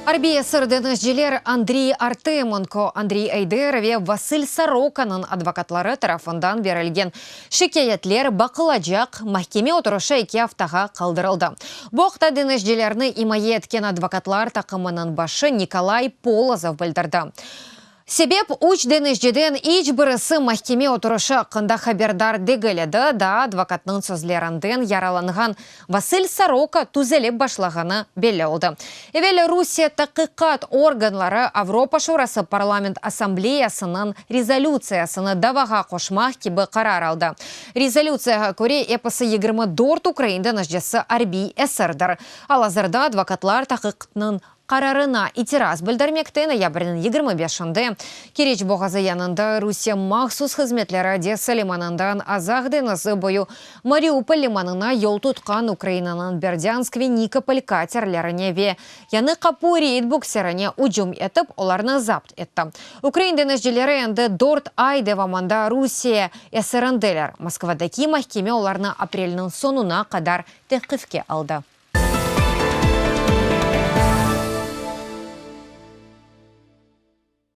Арбия сырденежжилер Андрей Артеменко, Андрей Айдерове Василь Сороканын адвокатлары тарафындан берілген шикаятлер бақылажақ махкеме отырышы 2 аптаға қалдырылды. Боқта денежжилерні имае еткен адвокатлар тақымының башы Николай Полозов білдірді. Себеп уч денежден ич бірісі махкеме отырышы қында хабердар дегеледі, да адвокатның сөзлерінден яраланған Василь Сорока түзелеп башлағаны белі олды. Евелі Русия тақиқат органлары Авропа Шурасы парламент ассамблеясының резолюциясыны даваға қошмақ кебі қарар алды. Резолюцияға көре эпысы 24 Украинды нәждесі Арби әсірдір. Ал азырда адвокатлар тақиқатның қарарына итираз білдірмекті ноябрьдің 25-інде Кереч боғазы янында Русия махсус қызметлері Одесса лиманынан азақ денізі бойы Мариуполь лиманына ел тұтқан Украинаның Бердянск ве Никополь катерлеріне ве яны қапури буксеріне ұжым етіп, оларны запт етті. Украин денежделері енді 4 ай деваманда Русия әсірінделер. Москвадаки махкеме оларны апрельның сонуна қадар тәқифке алды.